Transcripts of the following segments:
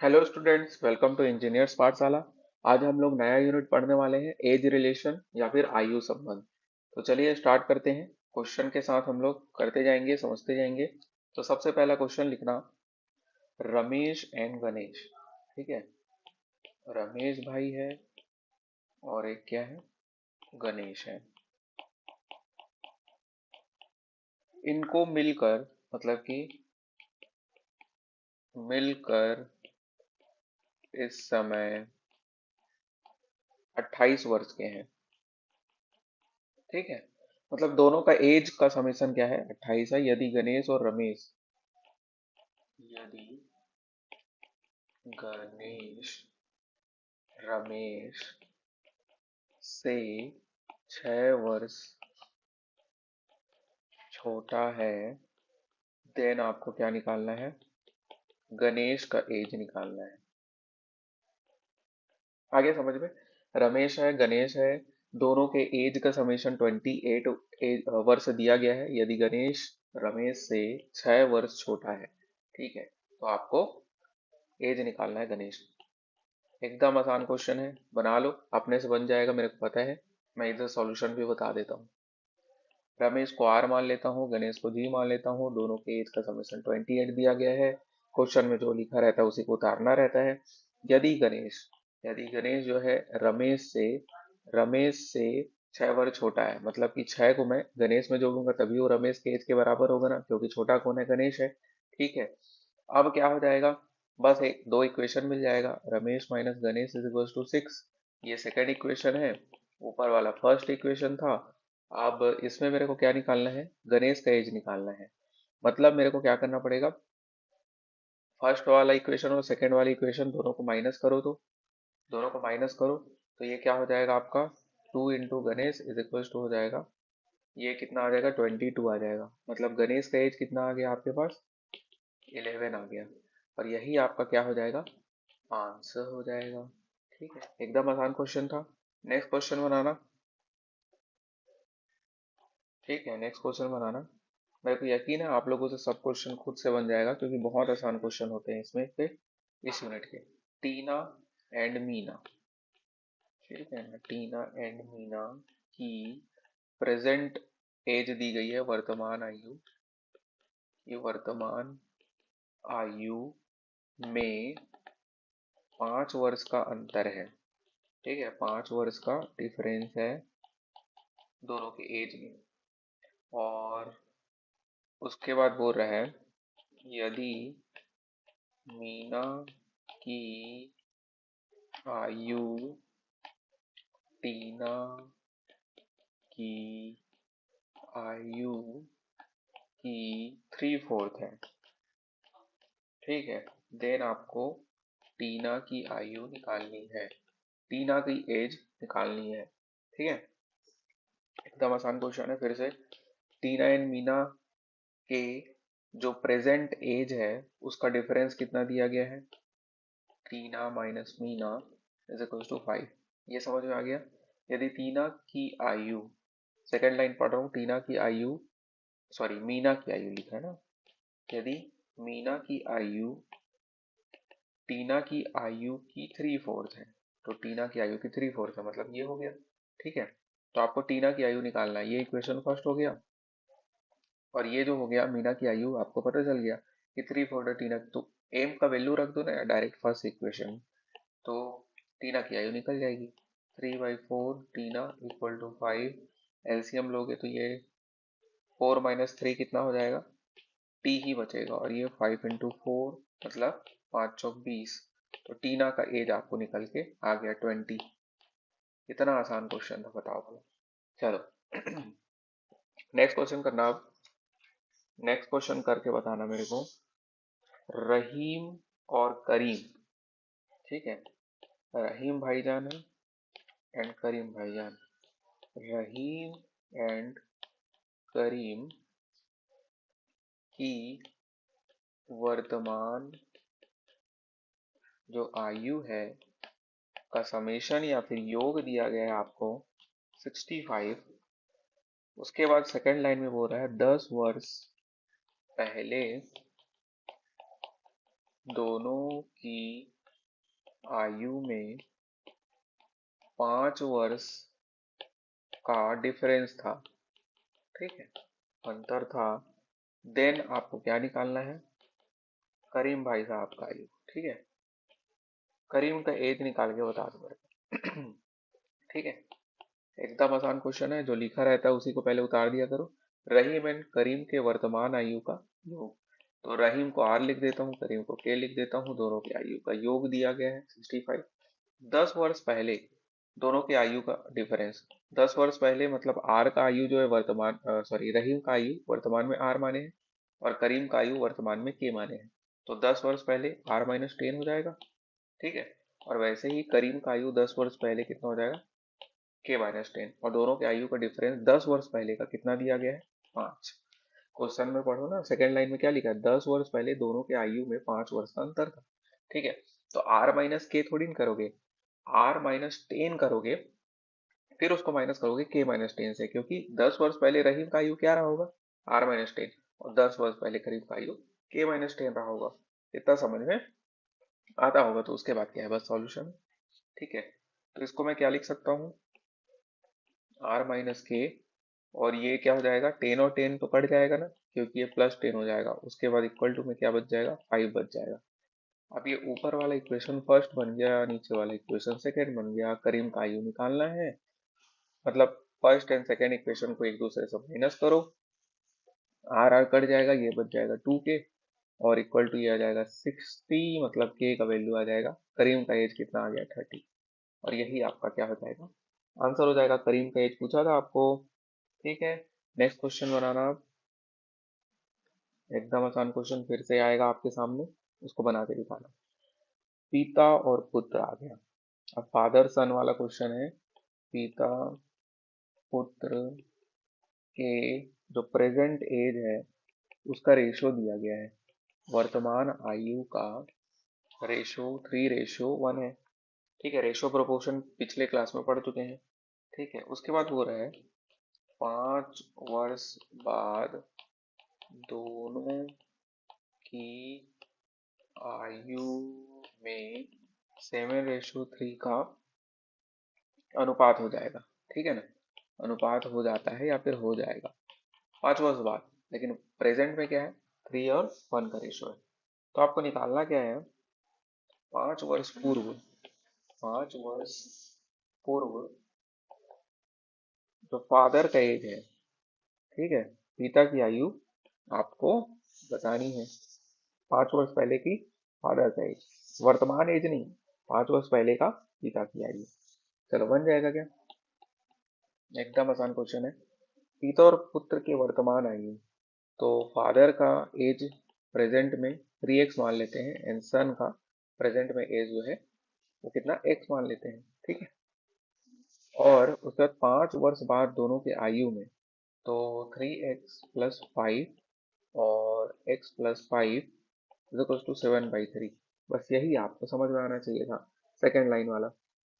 Hello students, welcome to engineers Pathshala. आज हम लोग नया यूनिट पढ़ने वाले हैं, एज रिलेशन या फिर आयु संबंध। तो चलिए स्टार्ट करते हैं। क्वेश्चन के साथ हम लोग करते जाएंगे, समझते जाएंगे। तो सबसे पहला क्वेश्चन लिखना, रमेश एंड गणेश। ठीक है, रमेश भाई है और एक क्या है, गणेश है। इनको मिलकर, मतलब कि मिलकर इस समय 28 वर्ष के हैं। ठीक है, मतलब दोनों का एज का समेशन क्या है, 28 है। यदि गणेश और रमेश, यदि गणेश रमेश से 6 वर्ष छोटा है, देन आपको क्या निकालना है, गणेश का एज निकालना है। आगे समझ में, रमेश है, गणेश है, दोनों के एज का समेशन 28 वर्ष दिया गया है। यदि गणेश रमेश से 6 वर्ष छोटा है, ठीक है, तो आपको एज निकालना है गणेश। एकदम आसान क्वेश्चन है, बना लो, अपने से बन जाएगा, मेरे को पता है। मैं इधर सॉल्यूशन भी बता देता हूँ। रमेश को आर मान लेता हूँ, गणेश को जी मान लेता हूँ। दोनों के एज का समेशन 28 दिया गया है। क्वेश्चन में जो लिखा रहता है उसी को उतारना रहता है। यदि गणेश यदि गणेश जो है रमेश से 6 वर्ष छोटा है, मतलब कि 6 को मैं गणेश में जोड़ूंगा तभी वो रमेश के एज के बराबर होगा ना, क्योंकि छोटा कौन है, गणेश है। ठीक है, अब क्या हो जाएगा, बस एक दो इक्वेशन मिल जाएगा, Ramesh minus Ganesh is equal to 6। ये सेकेंड इक्वेशन है, ऊपर वाला फर्स्ट इक्वेशन था। अब इसमें मेरे को क्या निकालना है, गणेश का एज निकालना है। मतलब मेरे को क्या करना पड़ेगा, फर्स्ट वाला इक्वेशन और सेकेंड वाला इक्वेशन दोनों को माइनस करो, तो दोनों को माइनस करो तो ये क्या हो जाएगा आपका, 2 into Ganesh is equal to हो जाएगा, ये कितना आ जाएगा, 22 आ जाएगा। मतलब गणेश का एज कितना आ गया आपके पास, 11 आ गया। और यही आपका क्या हो जाएगा, आंसर हो जाएगा। ठीक है, एकदम आसान क्वेश्चन था। नेक्स्ट क्वेश्चन बनाना। ठीक है, नेक्स्ट क्वेश्चन बनाना। मेरे को यकीन है आप लोगों से सब क्वेश्चन खुद से बन जाएगा, क्योंकि बहुत आसान क्वेश्चन होते हैं इसमें के, इस यूनिट के। टीना एंड मीना, ठीक है ना, टीना एंड मीना की प्रेजेंट एज दी गई है, वर्तमान आयु। ये वर्तमान आयु में 5 वर्ष का अंतर है। ठीक है, 5 वर्ष का डिफरेंस है दोनों के एज में। और उसके बाद बोल रहा है, यदि मीना की आयु टीना की आयु की 3/4 है, ठीक है, देन आपको टीना की आयु निकालनी है, टीना की एज निकालनी है। ठीक है, एकदम आसान क्वेश्चन है। फिर से, टीना एंड मीना के जो प्रेजेंट एज है उसका डिफरेंस कितना दिया गया है, Tina minus Meena is equal to 5। ये समझ में आ गया। यदि टीना की आयु, सेकेंड लाइन पढ़ रहा हूँ, टीना की आयु, सॉरी मीना की आयु लिखा है ना, यदि मीना की आयु टीना की आयु की 3/4 है, तो टीना की आयु की 3/4 है, मतलब ये हो गया। ठीक है, तो आपको टीना की आयु निकालना है, ये इक्वेशन फर्स्ट हो गया। और ये जो हो गया, मीना की आयु आपको पता चल गया कि 3/4 है टीना, तो एम का वैल्यू रख दो ना डायरेक्ट फर्स्ट इक्वेशन, तो टीना की आयु निकल जाएगी। 3/4 टीना इक्वल टू 5, एलसीएम लोगे तो ये 4 - 3 कितना हो जाएगा, टी ही बचेगा, और ये 5 × 4 मतलब 5 × 20। तो टीना का एज आपको निकल के आ गया 20। इतना आसान क्वेश्चन था, बताओ भला। चलो नेक्स्ट क्वेश्चन करना आप। नेक्स्ट क्वेश्चन करके बताना मेरे को, रहीम और करीम। ठीक है, रहीम भाईजान है एंड करीम भाईजान। रहीम एंड करीम की वर्तमान जो आयु है का समेशन या फिर योग दिया गया है आपको 65। उसके बाद सेकंड लाइन में बोल रहा है 10 वर्ष पहले दोनों की आयु में 5 वर्ष का डिफरेंस था, ठीक है, अंतर था। देन आपको क्या निकालना है? करीम भाई साहब का आयु, ठीक है, करीम का एज निकाल के बता दो मेरे को। ठीक है, एकदम आसान क्वेश्चन है, जो लिखा रहता है उसी को पहले उतार दिया करो। रहीम एंड करीम के वर्तमान आयु का योग। तो रहीम को आर लिख देता हूँ, करीम को के लिख देता हूँ, दोनों की आयु का योग दिया गया है 65। 10 वर्ष पहले दोनों की आयु का डिफरेंस। 10 वर्ष पहले मतलब आर का आयु जो है वर्तमान, सॉरी, रहीम का आयु वर्तमान में आर माने हैं और करीम का आयु वर्तमान में के माने हैं। तो 10 वर्ष पहले R-10 हो जाएगा, ठीक है। और वैसे ही करीम का आयु 10 वर्ष पहले कितना हो जाएगा? K-10। और दोनों के आयु का डिफरेंस 10 वर्ष पहले का कितना दिया गया है? 5। क्वेश्चन में पढ़ो ना, सेकंड लाइन में क्या लिखा है? 10 वर्ष पहले दोनों के आयु में 5 वर्ष का अंतर था, ठीक है। तो R-K थोड़ी न करोगे, R-10 करोगे, फिर उसको माइनस करोगे K-10 से, क्योंकि 10 वर्ष पहले रहीम का आयु क्या रहा होगा? R-10। और 10 वर्ष पहले करीम का आयु K-10 रहा होगा। इतना समझ में आता होगा। तो उसके बाद क्या है? बस सॉल्यूशन, ठीक है। तो इसको मैं क्या लिख सकता हूँ? R-K, और ये क्या हो जाएगा? 10 और 10 तो कट जाएगा ना, क्योंकि ये +10 हो जाएगा। उसके बाद इक्वल टू में क्या बच जाएगा? 5 बच जाएगा। अब ये ऊपर वाला इक्वेशन फर्स्ट बन गया, नीचे वाला इक्वेशन सेकेंड बन गया। करीम का आयु निकालना है, मतलब फर्स्ट एंड सेकेंड इक्वेशन को एक दूसरे से माइनस करो, आर आर कट जाएगा, ये बच जाएगा 2K, और इक्वल टू ये आ जाएगा 60, मतलब K का वैल्यू आ जाएगा। करीम का एज कितना आ गया? 30। और यही आपका क्या हो जाएगा? आंसर हो जाएगा। करीम का एज पूछा था आपको, ठीक है। नेक्स्ट क्वेश्चन बनाना आप। एकदम आसान क्वेश्चन फिर से आएगा आपके सामने, उसको बना के दिखाना। पिता और पुत्र आ गया। अब फादर सन वाला क्वेश्चन है। पिता पुत्र के जो प्रेजेंट एज है उसका रेशो दिया गया है। वर्तमान आयु का रेशो 3:1 है, ठीक है। रेशो प्रोपोर्शन पिछले क्लास में पढ़ चुके हैं, ठीक है। उसके बाद हो रहा है 5 वर्ष बाद दोनों की आयु में 7:3 का अनुपात हो जाएगा, ठीक है ना। अनुपात हो जाता है या फिर हो जाएगा 5 वर्ष बाद, लेकिन प्रेजेंट में क्या है? 3 और 1 का रेशो है। तो आपको निकालना क्या है? 5 वर्ष पूर्व, 5 वर्ष पूर्व जो फादर का एज है, ठीक है, पिता की आयु आपको बतानी है। 5 वर्ष पहले की फादर का एज, वर्तमान एज नहीं, 5 वर्ष पहले का पिता की आयु। चलो बन जाएगा क्या? एकदम आसान क्वेश्चन है। पिता और पुत्र के वर्तमान आयु, तो फादर का एज प्रेजेंट में 3x मान लेते हैं, एंड सन का प्रेजेंट में एज जो है वो कितना? x मान लेते हैं, ठीक है। और उसके बाद 5 वर्ष बाद दोनों के आयु में, तो 3x+5 और x+5 इज 7/3। बस यही आपको समझ में आना चाहिए था, सेकेंड लाइन वाला।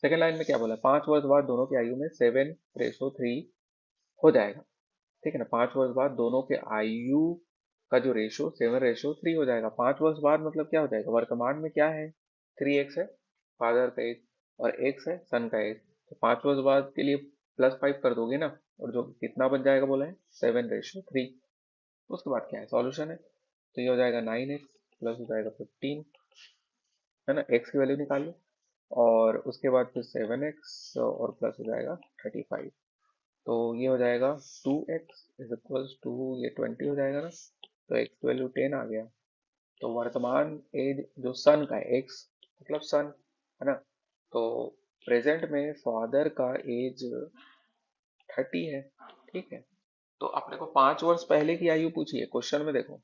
सेकेंड लाइन में क्या बोला? 5 वर्ष बाद दोनों की आयु में 7:3 हो जाएगा, ठीक है ना। 5 वर्ष बाद दोनों के आयु का जो रेशो 7:3 हो जाएगा। 5 वर्ष बाद मतलब क्या हो जाएगा? वर्तमान में क्या है? 3x है फादर का एज, और x है सन का एज। तो 5 वर्ष बाद के लिए +5 कर दोगे ना, और जो कितना बन जाएगा बोला है? 7:3। उसके बाद क्या है? सॉल्यूशन है। तो ये हो जाएगा 9x, प्लस हो जाएगा 15, है ना। x की वैल्यू निकाल लो, और उसके बाद फिर 7x और प्लस हो जाएगा 35। तो ये हो जाएगा 2x इज इक्वल्स टू, ये 20 हो जाएगा ना, तो x की वैल्यू 10 आ गया। तो वर्तमान एज जो सन का है, x मतलब सन, है ना। तो प्रेजेंट में फादर का एज 30 है, ठीक है। तो अपने को 5 वर्ष पहले की आयु पूछी है क्वेश्चन में, देखो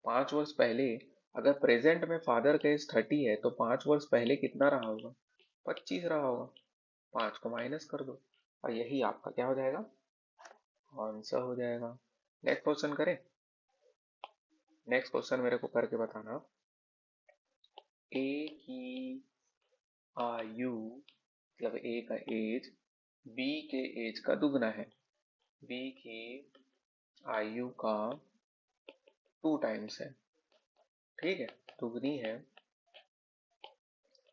5 वर्ष पहले अगर प्रेजेंट में फादर का एज 30 है, तो 5 वर्ष पहले कितना रहा होगा? 25 रहा होगा। 5 को माइनस कर दो, और यही आपका क्या हो जाएगा? आंसर हो जाएगा। नेक्स्ट क्वेश्चन करें। नेक्स्ट क्वेश्चन मेरे को करके बताना। ए की आयु, मतलब ए का एज बी के एज का दुगना है। बी की आयु का 2 टाइम्स है, ठीक है, दुगनी है।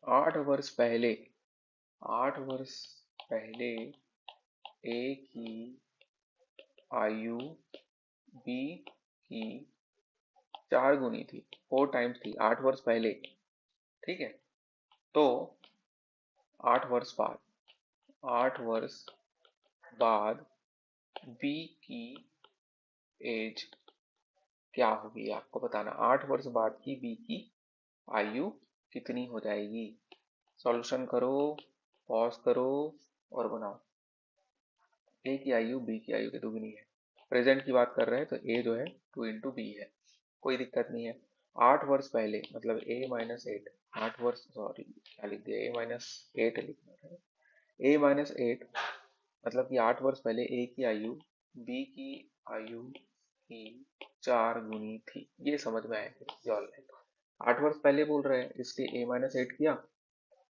8 वर्ष पहले, 8 वर्ष पहले ए की आयु बी की 4 गुनी थी, 4 टाइम्स थी 8 वर्ष पहले। ठीक है, तो 8 वर्ष बाद, 8 वर्ष बाद बी की एज क्या होगी आपको बताना। 8 वर्ष बाद की बी की आयु कितनी हो जाएगी? सॉल्यूशन करो, पॉज करो और बनाओ। ए की आयु बी की आयु की दुगनी है, प्रेजेंट की बात कर रहे हैं तो ए जो है 2 into बी है, कोई दिक्कत नहीं है। 8 वर्ष पहले मतलब A-8, 8 वर्ष, सॉरी क्या लिख दिया, A-8 लिखना है। A-8 मतलब कि 8 वर्ष पहले ए की आयु बी की आयु की 4 गुनी थी। ये समझ में आएगा, ये ऑलराइट। 8 वर्ष पहले बोल रहे हैं इसलिए A-8 किया,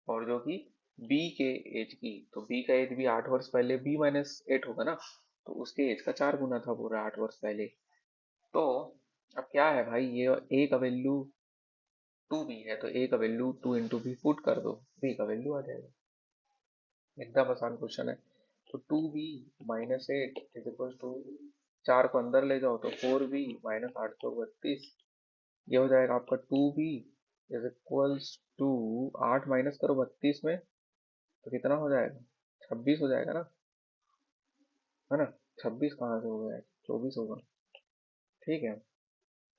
और जो कि बी के एज की, तो बी का एज भी 8 वर्ष पहले B-8 होगा ना, तो उसके एज का 4 गुना था पूरा 8 वर्ष पहले। तो अब क्या है भाई, ये ए का वैल्यू 2B है तो ए का वैल्यू 2 into B पुट कर दो, बी का वैल्यू आ जाएगा। एकदम आसान क्वेश्चन है। तो 2B-8 इज इक्वल टू, 4 को अंदर ले जाओ तो 4B-832, ये हो जाएगा आपका 2B is equals to, 8 minus करो 32 में तो कितना हो जाएगा, 26 हो जाएगा ना, है ना। 26 कहाँ से हो गया, 24 होगा। ठीक है,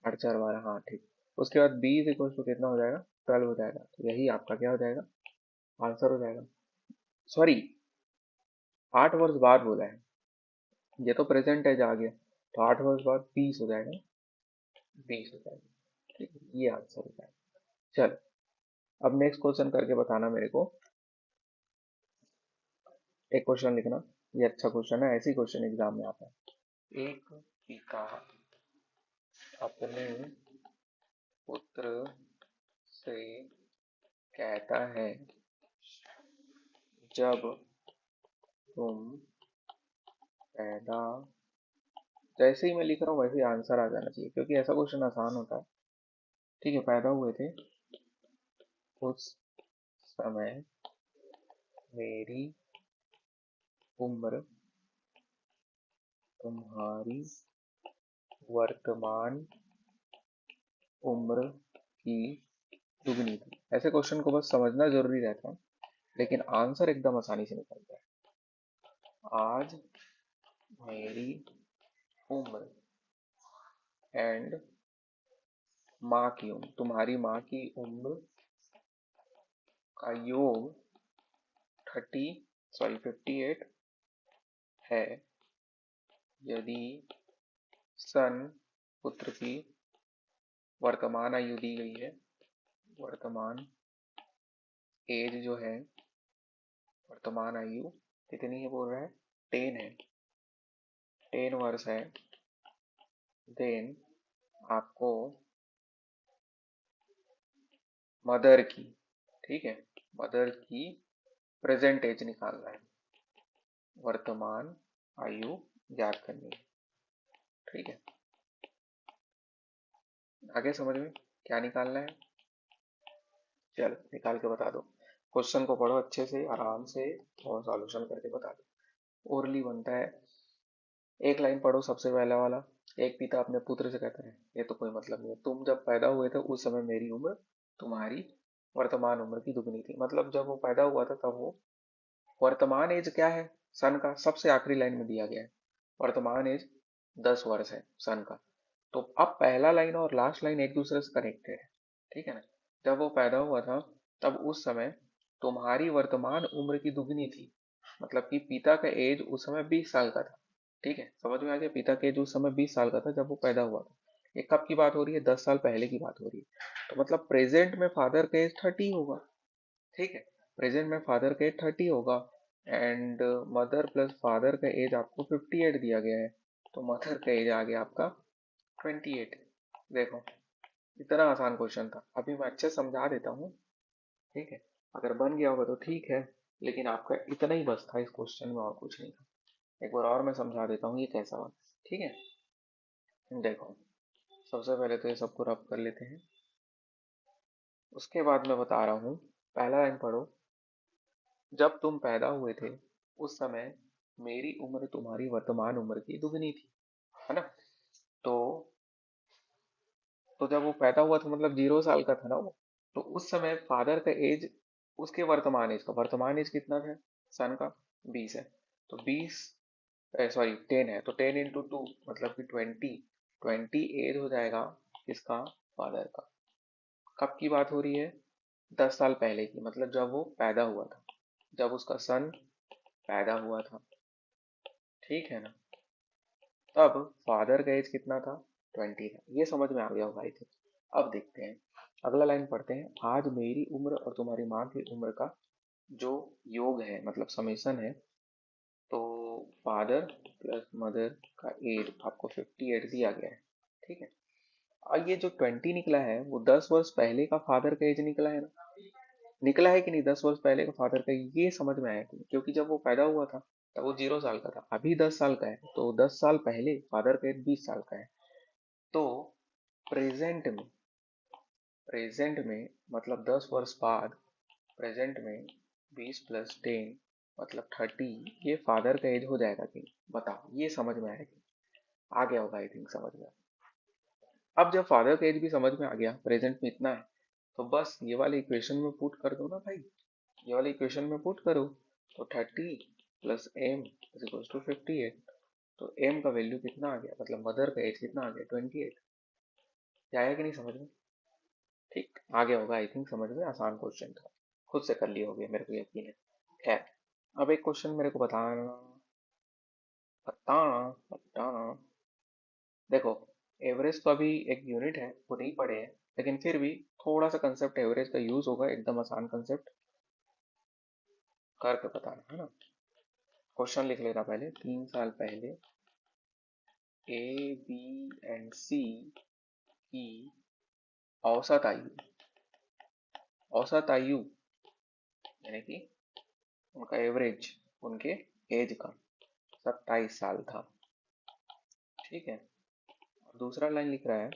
8 4 12, हाँ ठीक। उसके बाद b इज इक्वल टू कितना हो जाएगा, 12 हो जाएगा, तो यही आपका क्या हो जाएगा, आंसर हो जाएगा। सॉरी, 8 वर्ष बाद बोला है, ये तो प्रेजेंट एज आ गया, तो 8 वर्ष बाद 20 हो जाएगा, 20 हो जाएगा। ठीक है, ये आंसर हो जाएगा। चलो, अब नेक्स्ट क्वेश्चन करके बताना मेरे को। एक क्वेश्चन लिखना, ये अच्छा क्वेश्चन है, ऐसी क्वेश्चन एग्जाम में आता है। एक पिता अपने पुत्र से कहता है, जब तुम पैदा, जैसे ही मैं लिख रहा हूँ वैसे ही आंसर आ जाना चाहिए, क्योंकि ऐसा क्वेश्चन आसान होता है। ठीक है, पैदा हुए थे उस समय मेरी उम्र तुम्हारी वर्तमान उम्र की दुगनी थी। ऐसे क्वेश्चन को बस समझना जरूरी रहता है, लेकिन आंसर एकदम आसानी से निकलता है। आज मेरी उम्र एंड माँ की उम्र, तुम्हारी माँ की उम्र का योग 58 है, यदि सन पुत्र की वर्तमान आयु दी गई है, वर्तमान एज जो है, वर्तमान आयु कितनी है बोल रहा है, 10 है, 10 वर्ष है, देन आपको मदर की, ठीक है, मदर की प्रेजेंट एज निकालना है, वर्तमान आयु ज्ञात करनी है। ठीक है, आगे समझ में क्या निकालना है, चलो निकाल के बता दो। क्वेश्चन को पढ़ो अच्छे से, आराम से, और सॉल्यूशन करके बता दो। ओरली बनता है, एक लाइन पढ़ो सबसे पहला वाला। एक पिता अपने पुत्र से कहता है, ये तो कोई मतलब नहीं है, तुम जब पैदा हुए थे उस समय मेरी उम्र तुम्हारी वर्तमान उम्र की दुगनी थी। मतलब जब वो पैदा हुआ था तब वो, वर्तमान एज क्या है सन का, सबसे आखिरी लाइन में दिया गया है, वर्तमान एज 10 वर्ष है सन का। तो अब पहला लाइन और लास्ट लाइन एक दूसरे से कनेक्टेड है, ठीक है ना। जब वो पैदा हुआ था तब उस समय तुम्हारी वर्तमान उम्र की दुगनी थी, मतलब कि पिता का एज उस समय 20 साल का था। ठीक है, समझ में आ गया, पिता का एज उस समय 20 साल का था जब वो पैदा हुआ था। ये कब की बात हो रही है, 10 साल पहले की बात हो रही है, तो मतलब प्रेजेंट में फादर का एज 30 होगा। ठीक है, प्रेजेंट में फादर का एज 30 होगा, एंड मदर प्लस फादर का एज आपको 58 दिया गया है, तो मदर का एज आ गया आपका 28। देखो, इतना आसान क्वेश्चन था, अभी मैं अच्छे से समझा देता हूँ। ठीक है, अगर बन गया होगा तो ठीक है, लेकिन आपका इतना ही बस था इस क्वेश्चन में, और कुछ नहीं था। एक बार और मैं समझा देता हूँ ये कैसा हुआ। ठीक है, देखो, सबसे पहले तो ये सबको रब कर लेते हैं, उसके बाद मैं बता रहा हूँ पहला लाइन पढ़ो। जब तुम पैदा हुए थे उस समय मेरी उम्र तुम्हारी वर्तमान उम्र की दुगनी थी, है ना। तो जब वो पैदा हुआ था मतलब 0 साल का था ना वो, तो उस समय फादर का एज उसके वर्तमान एज कितना है सन का, 20 है। तो 20, सॉरी 10 है, तो 10 × 2 मतलब कि 20, 20 एज हो जाएगा किसका, फादर का। कब की बात हो रही है, 10 साल पहले की, मतलब जब वो पैदा हुआ था, जब उसका सन पैदा हुआ था, ठीक है ना। तब फादर का एज कितना था, 20 था। ये समझ में आ गया होगा आई थिंक। अब देखते हैं अगला लाइन पढ़ते हैं। आज मेरी उम्र और तुम्हारी माँ की उम्र का जो योग है मतलब समेसन है, तो फादर प्लस मदर का एज आपको 58 दिया गया है, ठीक है। और ये जो 20 निकला है वो 10 वर्ष पहले का फादर का एज निकला है ना, निकला है कि नहीं, 10 वर्ष पहले का फादर का, ये समझ में आया कि नहीं? क्योंकि जब वो पैदा हुआ था तब वो 0 साल का था, अभी 10 साल का है, तो 10 साल पहले फादर का एज 20 साल का है। तो प्रेजेंट में, मतलब 10 वर्ष बाद, प्रेजेंट में 20 + 10 मतलब 30, ये फादर का एज हो जाएगा कि नहीं? बताओ, ये समझ में आएगा, आ गया होगा आई थिंक समझ में। अब जब फादर का एज भी समझ में आ गया, प्रेजेंट में इतना है, तो बस ये वाले इक्वेशन में पुट कर दो ना भाई, ये वाले इक्वेशन में पुट करो। तो 30 + m = 58। तो m का वैल्यू कितना आ गया, मतलब मदर का एज कितना आ गया, 28। आया कि नहीं समझ में, ठीक आ गया होगा आई थिंक समझ में, आसान क्वेश्चन था, खुद से कर लिए होगे मेरे को यकीन है। खैर, अब एक क्वेश्चन मेरे को बताना बताना बताना। देखो, एवरेज तो अभी एक यूनिट है वो नहीं पढ़े हैं, लेकिन फिर भी थोड़ा सा कंसेप्ट एवरेज का यूज होगा, एकदम आसान कंसेप्ट करके बताना, है ना। क्वेश्चन लिख लेना पहले। 3 साल पहले ए बी एंड सी की औसत आयु, औसत आयु यानी कि उनका एवरेज, उनके एज का 27 साल था, ठीक है। दूसरा लाइन लिख रहा है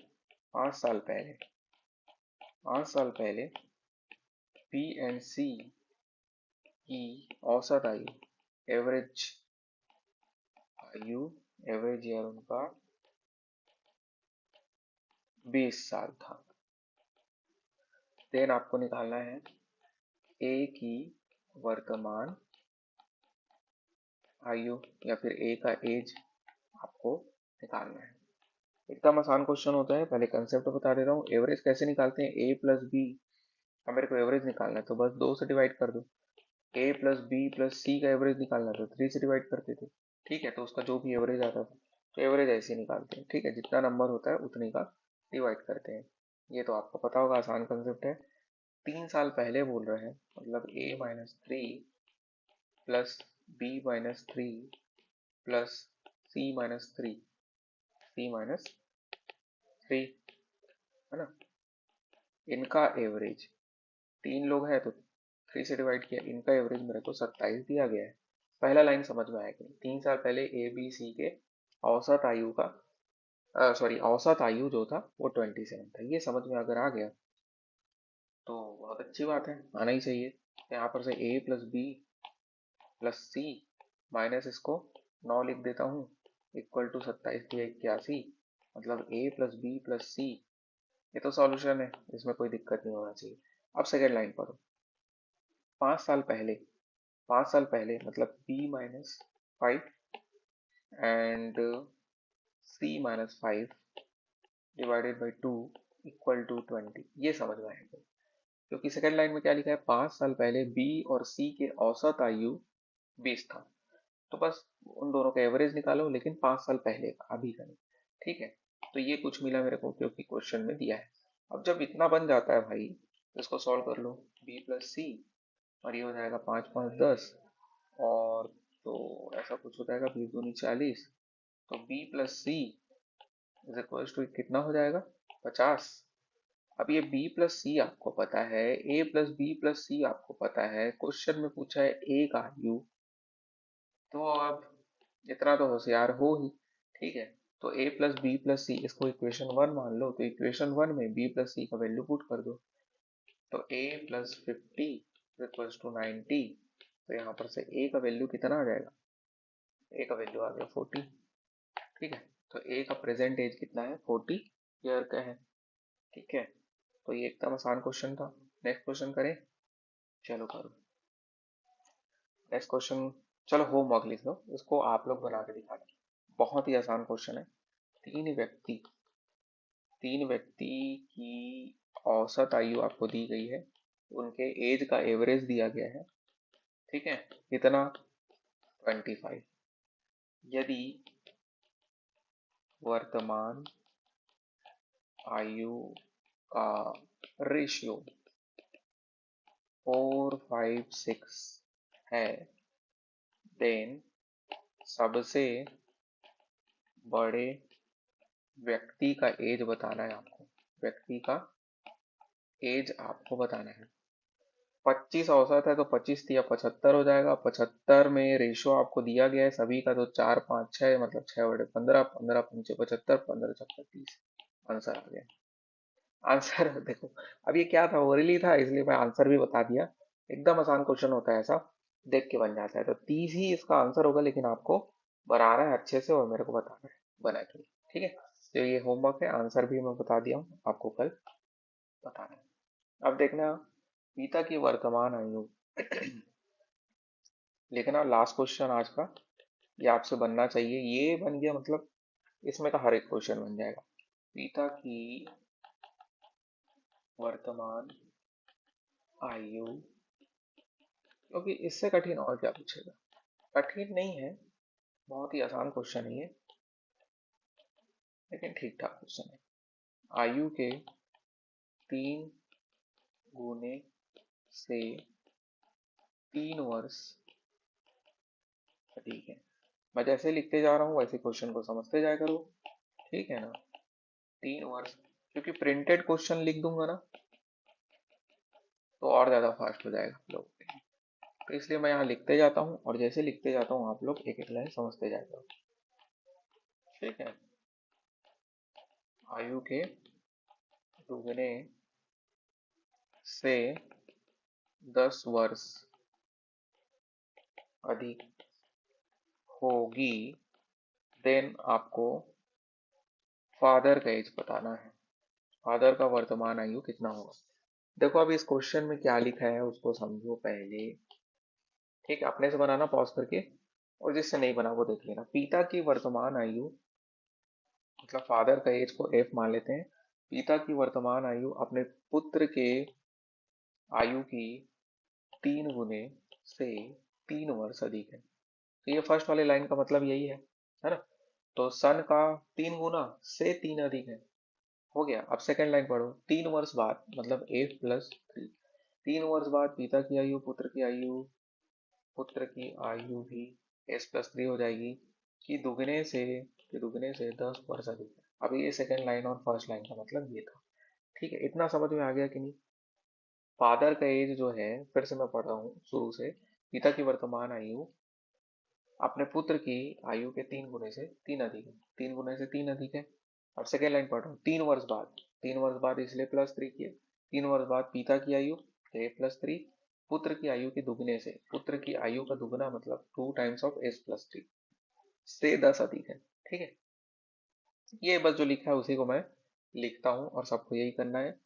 5 साल पहले, 5 साल पहले बी एंड सी की औसत आयु, एवरेज आयु, एवरेज ईयर उनका 20 साल था। देन आपको निकालना है ए की वर्तमान आयु या फिर ए का एज आपको निकालना है। एकदम आसान क्वेश्चन होता है, पहले कंसेप्ट बता दे रहा हूँ। एवरेज कैसे निकालते हैं, ए प्लस बी, अब मेरे को एवरेज निकालना है तो बस 2 से डिवाइड कर दो। ए प्लस बी प्लस सी का एवरेज निकालना था, 3 से डिवाइड करते थे, ठीक है। तो उसका जो भी एवरेज आता था, तो एवरेज ऐसे ही निकालते हैं, ठीक है। जितना नंबर होता है उतने का डिवाइड करते हैं। ये तो आपको पता होगा, आसान कंसेप्ट है। 3 साल पहले बोल रहे हैं, मतलब A-3 plus B-3 plus C-3, C-3, है ना। इनका एवरेज, 3 लोग हैं तो 3 से डिवाइड किया, इनका एवरेज मेरे को 27 दिया गया है। पहला लाइन समझ में आया कि नहीं, 3 साल पहले ए बी सी के औसत आयु का, सॉरी औसत आयु जो था वो 27 था, ये समझ में अगर आ गया तो बहुत अच्छी बात है, आना ही चाहिए। यहाँ पर से ए प्लस बी प्लस सी माइनस इसको 9 लिख देता हूँ, इक्वल टू 27×81, मतलब ए प्लस बी प्लस सी। ये तो सॉल्यूशन है, इसमें कोई दिक्कत नहीं होना चाहिए। अब सेकेंड लाइन पढ़ो। 5 साल पहले, 5 साल पहले मतलब B-5 and C-5 divided by 2 equal to 20, ये समझ में आएगा। क्योंकि सेकेंड लाइन में क्या लिखा है, 5 साल पहले बी और सी के औसत आयु 20 था, तो बस उन दोनों का एवरेज निकालो, लेकिन 5 साल पहले का, अभी का नहीं, ठीक है। तो ये कुछ मिला मेरे को क्योंकि क्वेश्चन में दिया है। अब जब इतना बन जाता है भाई, तो इसको सॉल्व कर लो, बी प्लस सी, और ये हो जाएगा 5×5 = 10, और तो ऐसा कुछ हो जाएगा, 20×2 = 40, तो B plus C is equal to कितना हो जाएगा, 50। अब ये b प्लस सी आपको पता है, a प्लस बी प्लस सी आपको पता है, क्वेश्चन में पूछा है a का u, तो अब इतना तो होशियार हो ही, ठीक है। तो a प्लस बी प्लस सी इसको इक्वेशन 1 मान लो, तो इक्वेशन 1 में b प्लस सी का वैल्यू पुट कर दो। तो a प्लस 50 इक्वल्स टू 90, तो यहाँ पर से ए का वैल्यू कितना आ जाएगा, ए का वैल्यू आ गया 40। ठीक है, तो ए का प्रेजेंट एज कितना है, 40 ईयर का है। ठीक है, तो ये एकदम आसान क्वेश्चन था। नेक्स्ट क्वेश्चन करें, चलो करो नेक्स्ट क्वेश्चन। चलो होमवर्क लिख लो, इसको आप लोग बना के दिखाना। बहुत ही आसान क्वेश्चन है। तीन व्यक्ति तीन व्यक्ति की औसत आयु आपको दी गई है, उनके एज का एवरेज दिया गया है। ठीक है, कितना, 25। यदि वर्तमान आयु का रेशियो 4, 5, 6 है, देन सबसे बड़े व्यक्ति का एज बताना है आपको। व्यक्ति का एज आपको बताना है। 25 औसत है तो 25 या 75 हो जाएगा। 75 में रेशियो आपको दिया गया है सभी का, तो 4, 5, 6 मतलब 6/15, 15×5 = 75, 15×4 = 30। आंसर आ गया। आंसर देखो, अब ये क्या था, ओरली था इसलिए मैं आंसर भी बता दिया। एकदम आसान क्वेश्चन होता है, ऐसा देख के बन जाता है। तो 30 ही इसका आंसर होगा, लेकिन आपको बनाना है अच्छे से और मेरे को बताना है बना के। ठीक है, तो ये होमवर्क है, आंसर भी मैं बता दिया हूँ, आपको कल बताना है। अब देखना, पिता की वर्तमान आयु लिखना। लास्ट क्वेश्चन आज का, ये आपसे बनना चाहिए। ये बन गया मतलब इसमें का हर एक क्वेश्चन बन जाएगा। पिता की वर्तमान आयु, क्योंकि इससे कठिन और क्या पूछेगा। कठिन नहीं है, बहुत ही आसान क्वेश्चन है ये, लेकिन ठीक ठाक क्वेश्चन है। आयु के 3 गुने से 3 वर्ष अधिक है। मैं जैसे लिखते जा रहा हूँ वैसे क्वेश्चन को समझते जाया करो। ठीक है ना, 3 वर्ष, क्योंकि प्रिंटेड क्वेश्चन लिख दूंगा ना तो और ज्यादा फास्ट हो जाएगा आप लोग, तो इसलिए मैं यहाँ लिखते जाता हूँ और जैसे लिखते जाता हूँ आप लोग एक एक लाइन समझते जाएगा। ठीक है, आयु के दुगने से 10 वर्ष अधिक होगी, देन आपको फादर का एज बताना है। फादर का वर्तमान आयु कितना होगा। देखो अभी इस क्वेश्चन में क्या लिखा है उसको समझो पहले। ठीक है, अपने से बनाना पॉज करके, और जिससे नहीं बना वो देख लेना। पिता की वर्तमान आयु, मतलब फादर का एज को एफ मान लेते हैं। पिता की वर्तमान आयु अपने पुत्र के आयु की 3 गुने से 3 वर्ष अधिक है। तो ये फर्स्ट वाले लाइन का मतलब यही है ना। तो सन का 3 गुना से 3 अधिक है, हो गया। अब सेकंड लाइन पढ़ो, 3 वर्ष बाद मतलब 8+3। 3 वर्ष बाद पिता की आयु पुत्र की आयु भी s+3 हो जाएगी, कि दुगने से 10 वर्ष अधिक है। अभी ये सेकंड लाइन और फर्स्ट लाइन का मतलब ये था। ठीक है, इतना समझ में आ गया कि नहीं। फादर का एज जो है, फिर से मैं पढ़ रहा हूँ शुरू से। पिता की वर्तमान आयु अपने पुत्र की आयु के 3 गुने से 3 अधिक है। 3 गुने से 3 अधिक है। अब सेकेंड लाइन पढ़ रहा हूँ, 3 वर्ष बाद। 3 वर्ष बाद इसलिए +3 किया। 3 वर्ष बाद पिता की आयु, तो a+3, पुत्र की आयु के दुगने से, पुत्र की आयु का दुगना मतलब 2 टाइम्स ऑफ s+3 से 10 अधिक है। ठीक है, ये बस जो लिखा है उसी को मैं लिखता हूँ और सबको यही करना है।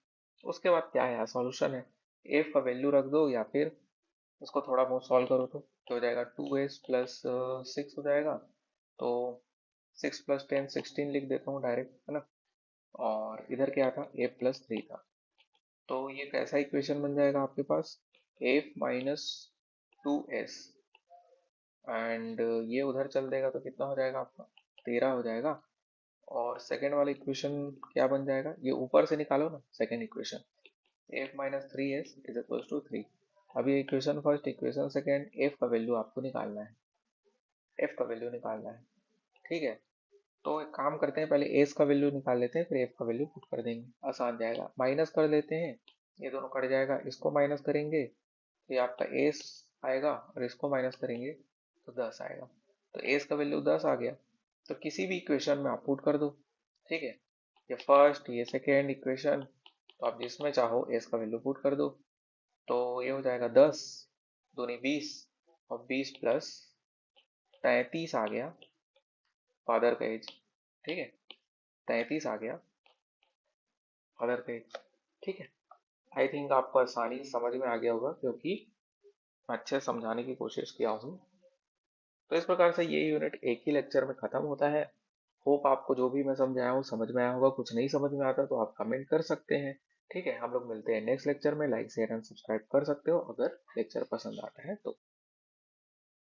उसके बाद क्या है, सॉल्यूशन है। एफ का वैल्यू रख दो या फिर उसको थोड़ा बहुत सॉल्व करो तो हो जाएगा। 2s+6 हो जाएगा, तो 6+10 16 लिख देता हूँ डायरेक्ट, है ना। और इधर क्या था, a+3 था। तो ये कैसा इक्वेशन बन जाएगा आपके पास, f-2s, एंड ये उधर चल देगा तो कितना हो जाएगा आपका, 13 हो जाएगा। और सेकेंड वाला इक्वेशन क्या बन जाएगा, ये ऊपर से निकालो ना सेकेंड इक्वेशन, f-3s = 3। अभी equation first, equation second, F का वैल्यू आपको निकालना है। एफ का वैल्यू निकालना है। ठीक है, तो एक काम करते हैं, पहले एस का वैल्यू निकाल लेते हैं, फिर एफ का वैल्यू पुट कर देंगे, आसान जाएगा। माइनस कर लेते हैं, ये दोनों कट जाएगा, इसको माइनस करेंगे तो ये आपका एस आएगा, और इसको माइनस करेंगे तो 10 आएगा। तो एस का वैल्यू 10 आ गया, तो किसी भी इक्वेशन में आप पुट कर दो। ठीक है, ये फर्स्ट ये सेकेंड इक्वेशन, तो आप जिसमें चाहो एस का वैल्यू पुट कर दो। तो ये हो जाएगा 10 दूनी 20 और 20 + 33 आ गया फादर का एज। ठीक है, 33 आ गया फादर का एज। ठीक है, आई थिंक आपको आसानी से समझ में आ गया होगा क्योंकि मैं अच्छे से समझाने की कोशिश किया हूँ। तो इस प्रकार से ये यूनिट एक ही लेक्चर में खत्म होता है। होप आपको जो भी मैं समझाया हूँ समझ में आया होगा। कुछ नहीं समझ में आता तो आप कमेंट कर सकते हैं। ठीक है, हम लोग मिलते हैं नेक्स्ट लेक्चर में। लाइक शेयर एंड सब्सक्राइब कर सकते हो अगर लेक्चर पसंद आता है तो।